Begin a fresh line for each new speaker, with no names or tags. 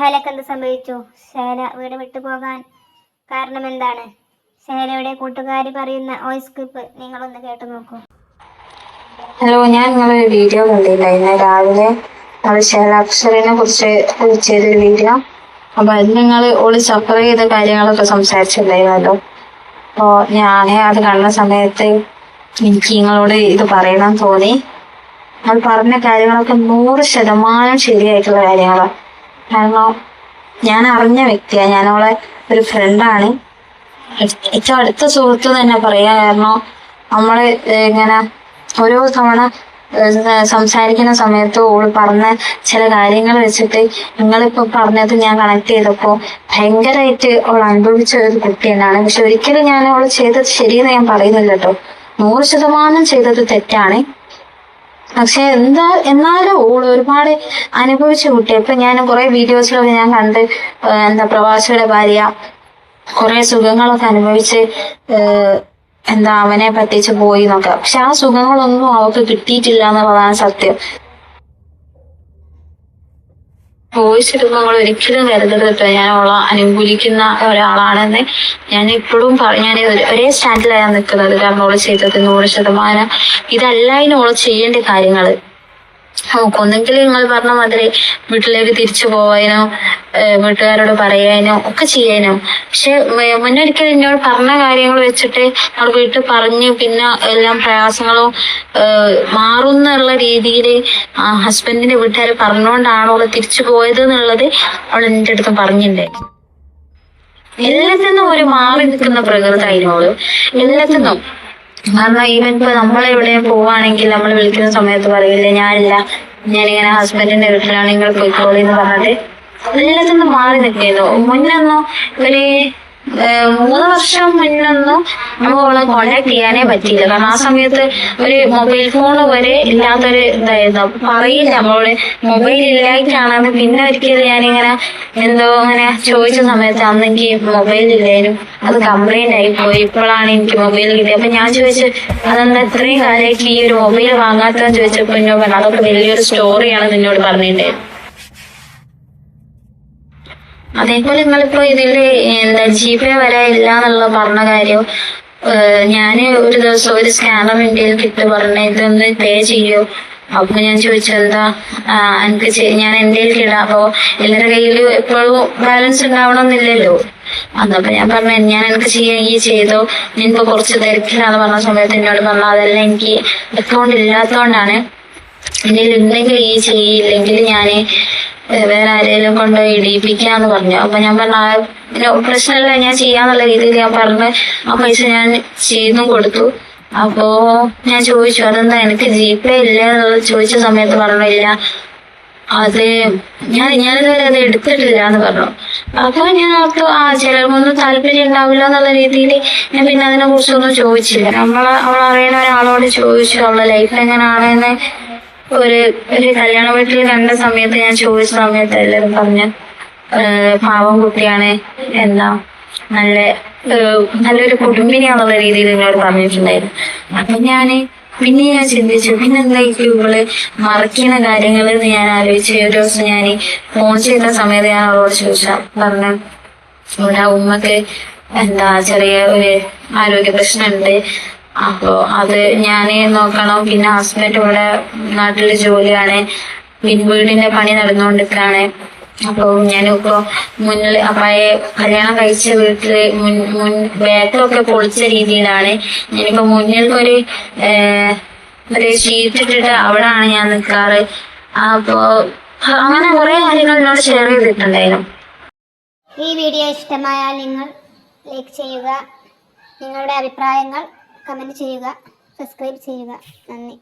ഷഹലക്ക് എന്ത് സംഭവിച്ചു? ഷഹല വീട് വിട്ടു പോകാൻ കാരണം എന്താണ്? ഷഹലയുടെ കൂട്ടുകാരി പറയുന്ന വോയിസ് ക്ലിപ്പ് നിങ്ങളൊന്ന് കേട്ടു നോക്കൂ.
ഹലോ, ഞാൻ നിങ്ങളൊരു വീഡിയോ കണ്ടിട്ടുണ്ടായിരുന്നു രാവിലെ. ഷഹല അക്ഷറിനെ കുറിച്ച് ചെയ്തൊരു വീഡിയോ. അപ്പൊ അത് നിങ്ങൾ ഓള് സഫർ ചെയ്ത കാര്യങ്ങളൊക്കെ സംസാരിച്ചിട്ടുണ്ടായിരുന്നല്ലോ. അപ്പോൾ ഞാൻ അത് കണ്ട സമയത്ത് എനിക്ക് നിങ്ങളോട് ഇത് പറയണം തോന്നി. അത് പറഞ്ഞ കാര്യങ്ങളൊക്കെ 100% ശരിയായിട്ടുള്ള കാര്യങ്ങളാണ്. കാരണം ഞാൻ അറിഞ്ഞ വ്യക്തിയാണ്, ഞാനവളെ ഒരു ഫ്രണ്ടാണ്, ഏറ്റവും അടുത്ത സുഹൃത്ത് തന്നെ പറയാം. കാരണം നമ്മള് ഇങ്ങനെ ഓരോ തവണ സംസാരിക്കുന്ന സമയത്ത് ഓള് പറഞ്ഞ ചില കാര്യങ്ങൾ വെച്ചിട്ട് നിങ്ങളിപ്പോ പറഞ്ഞത് ഞാൻ കണക്ട് ചെയ്തപ്പോ ഭയങ്കരമായിട്ട് അവൾ അനുഭവിച്ച ഒരു കുട്ടി തന്നെയാണ്. പക്ഷെ ഒരിക്കലും ഞാൻ അവള് ചെയ്തത് ശരിയെന്ന് ഞാൻ പറയുന്നില്ല കേട്ടോ. 100% ചെയ്തത് തെറ്റാണ്. പക്ഷെ എന്നാലും ഓള് ഒരുപാട് അനുഭവിച്ച കുട്ടി. ഇപ്പൊ ഞാൻ കുറെ വീഡിയോസിലൊക്കെ ഞാൻ കണ്ട് പ്രവാസിയുടെ ഭാര്യ കുറെ സുഖങ്ങളൊക്കെ അനുഭവിച്ച് അവനെ പറ്റിച്ച് പോയി എന്നൊക്കെ. പക്ഷെ ആ സുഖങ്ങളൊന്നും അവൾക്ക് കിട്ടിയിട്ടില്ല എന്നുള്ളതാണ് സത്യം. വോയിസ് ഇടുമ്പോൾ നമ്മൾ ഒരിക്കലും കരുതരുത് കേട്ടോ ഞാൻ അവളെ അനുകൂലിക്കുന്ന ഒരാളാണെന്ന്. ഞാൻ ഇപ്പോഴും ഞാൻ ഒരേ സ്റ്റാൻഡിലാണ് നിൽക്കുന്നത്. കാരണം അവള് ചെയ്തത് 100% ഇതല്ല ഓള് ചെയ്യേണ്ട കാര്യങ്ങള്. ഒന്നെങ്കിൽ നിങ്ങൾ പറഞ്ഞ മാതിരി വീട്ടിലേക്ക് തിരിച്ചു പോവാനോ വീട്ടുകാരോട് പറയാനോ ഒക്കെ ചെയ്യാനോ. പക്ഷെ മുന്നൊരിക്കൽ എന്നോട് പറഞ്ഞ കാര്യങ്ങൾ വെച്ചിട്ട് അവൾ വീട്ടിൽ പറഞ്ഞ് പിന്നെ എല്ലാം പ്രയാസങ്ങളും മാറുന്നുള്ള രീതിയിൽ ഹസ്ബൻഡിന്റെ വീട്ടുകാർ പറഞ്ഞുകൊണ്ടാണ് അവള് തിരിച്ചു പോയത് എന്നുള്ളത് അവൾ എന്റെ അടുത്ത് പറഞ്ഞിട്ടുണ്ടായിരുന്നു. എല്ലാത്തിനും ഒരു മാറി നിൽക്കുന്ന പ്രകൃതമായിരുന്നു എല്ലാത്തിനും. കാരണം ഈവൻ ഇപ്പൊ നമ്മളെവിടെ പോവാണെങ്കിൽ നമ്മൾ വിളിക്കുന്ന സമയത്ത് പറയില്ലേ ഞാനിങ്ങനെ ഹസ്ബൻഡിന്റെ വീട്ടിലാണ്, നിങ്ങൾ പോയിക്കോളി എന്ന് പറഞ്ഞിട്ട് എല്ലാത്തിനും മാറി നിൽക്കുന്നു. മുന്നൊന്നും ഒരു 3 വർഷം മുന്നൊന്നും നമ്മളെ കോണ്ടാക്ട് ചെയ്യാനേ പറ്റിയില്ല. കാരണം ആ സമയത്ത് ഒരു മൊബൈൽ ഫോൺ വരെ ഇല്ലാത്തൊരു ഇതായിരുന്നു. അപ്പൊ പറയില്ല നമ്മളോട് മൊബൈൽ ഇല്ലായിട്ടാണെന്ന്. പിന്നെ ഒരിക്കലും ഞാനിങ്ങനെ അങ്ങനെ ചോദിച്ച സമയത്ത് അന്ന് എനിക്ക് മൊബൈൽ ഇല്ലേനും, അത് കംപ്ലൈന്റ് ആയി പോയി. ഇപ്പോഴാണ് എനിക്ക് മൊബൈൽ കിട്ടിയത്. അപ്പൊ ഞാൻ ചോദിച്ചു അതെന്താ ഇത്രയും കാലമായിട്ട് ഈ ഒരു മൊബൈൽ വാങ്ങാത്തതെന്ന് ചോദിച്ചപ്പോ എന്നോട് പറഞ്ഞു അതൊക്കെ വലിയൊരു സ്റ്റോറിയാണ് നിന്നോട് പറഞ്ഞിട്ടുണ്ടായിരുന്നു. അതേപോലെ നിങ്ങളിപ്പോ ഇതില് ജിപേ വരെ ഇല്ല എന്നുള്ള പറഞ്ഞ കാര്യം, ഞാന് ഒരു ദിവസം ഒരു സ്കാനർ ഇന്ത്യയിൽ കിട്ടി പറഞ്ഞ ഇതൊന്ന് പേ ചെയ്യോ. അപ്പൊ ഞാൻ ചോദിച്ചു എനിക്ക് ഞാൻ എന്റെ ഇടാം. അപ്പൊ എല്ലാവരുടെ കയ്യിലും എപ്പോഴും ബാലൻസ് ഉണ്ടാവണമെന്നില്ലല്ലോ. അന്നപ്പോ ഞാൻ പറഞ്ഞു ഞാൻ എനിക്ക് ചെയ്യാൻ ഈ ചെയ്തോ, ഞാനിപ്പോ കുറച്ച് തിരക്കിലാന്ന് പറഞ്ഞ സമയത്ത് എന്നോട് പറഞ്ഞു അതെല്ലാം എനിക്ക് അക്കൗണ്ട് ഇല്ലാത്തോണ്ടാണ്, എന്റെ ഉണ്ടെങ്കിൽ ഈ ചെയ്യില്ലെങ്കിൽ ഞാന് വേറെ ആരെങ്കിലും കൊണ്ടുപോയി ഇടിയിപ്പിക്കാന്ന് പറഞ്ഞു. അപ്പൊ ഞാൻ പറഞ്ഞു പ്രശ്നമില്ല, ഞാൻ ചെയ്യാന്നുള്ള രീതിയിൽ ഞാൻ പറഞ്ഞ് ആ പൈസ ഞാൻ ചെയ്തും കൊടുത്തു. അപ്പോ ഞാൻ ചോദിച്ചു അതെന്താ എനിക്ക് ജിപേ ഇല്ല എന്നുള്ളത് ചോദിച്ച സമയത്ത് പറഞ്ഞില്ല, അത് ഞാനിതുവരെ അത് എടുത്തിട്ടില്ല എന്ന് പറഞ്ഞു. അപ്പൊ ഞാൻ ഓർത്തു ചിലർക്കൊന്നും താല്പര്യം ഉണ്ടാവില്ല എന്നുള്ള രീതിയിൽ ഞാൻ പിന്നെ അതിനെ കുറിച്ചൊന്നും ചോദിച്ചില്ല. അവളറിയുന്ന ഒരാളോട് ചോദിച്ചു അവളുടെ ലൈഫ് എങ്ങനെയാണെന്ന്. ഒരു കല്യാണ വീട്ടിൽ കണ്ട സമയത്ത് ഞാൻ ചോദിച്ച സമയത്ത് എല്ലാവരും പറഞ്ഞു പാവം കുട്ടിയാണ്, നല്ലൊരു കുടുംബിനിയാന്നുള്ള രീതിയിൽ എന്നോട് പറഞ്ഞിട്ടുണ്ടായിരുന്നു. അപ്പൊ ഞാൻ ചിന്തിച്ചു പിന്നെന്തായിരിക്കും ഇവള് മറക്കുന്ന കാര്യങ്ങൾ എന്ന് ഞാൻ ആലോചിച്ച് ഒരു ദിവസം ഞാൻ ഫോൺ ചെയ്യുന്ന സമയത്ത് ഞാൻ അവളോട് ചോദിച്ചാ പറഞ്ഞു ഇവിടെ ഉമ്മക്ക് ചെറിയ ഒരു ആരോഗ്യ പ്രശ്നമുണ്ട്, അപ്പൊ അത് ഞാന് നോക്കണം. പിന്നെ ഹസ്ബൻഡ് ഇവിടെ നാട്ടില് ജോലിയാണ്, പിന്നെ വീടിന്റെ പണി നടന്നുകൊണ്ടിരിക്കാണ്. അപ്പൊ ഞാനിപ്പോ മുന്നിൽ പഴയ കല്യാണം കഴിച്ച വീട്ടില് ബാക്കൊക്കെ പൊളിച്ച രീതിയിലാണ്. ഞാനിപ്പോ മുന്നിൽ ഒരു ഷീറ്റ് ഇട്ടിട്ട് അവിടാണ് ഞാൻ നിൽക്കാറ്. അപ്പോ അങ്ങനെ കുറെ കാര്യങ്ങൾ എന്നോട് ഷെയർ ചെയ്തിട്ടുണ്ടായിരുന്നു.
ഈ വീഡിയോ ഇഷ്ടമായാൽ നിങ്ങൾ ലൈക്ക് ചെയ്യുക, നിങ്ങളുടെ അഭിപ്രായങ്ങൾ കമന്റ് ചെയ്യുക, സബ്സ്ക്രൈബ് ചെയ്യുക. നന്ദി.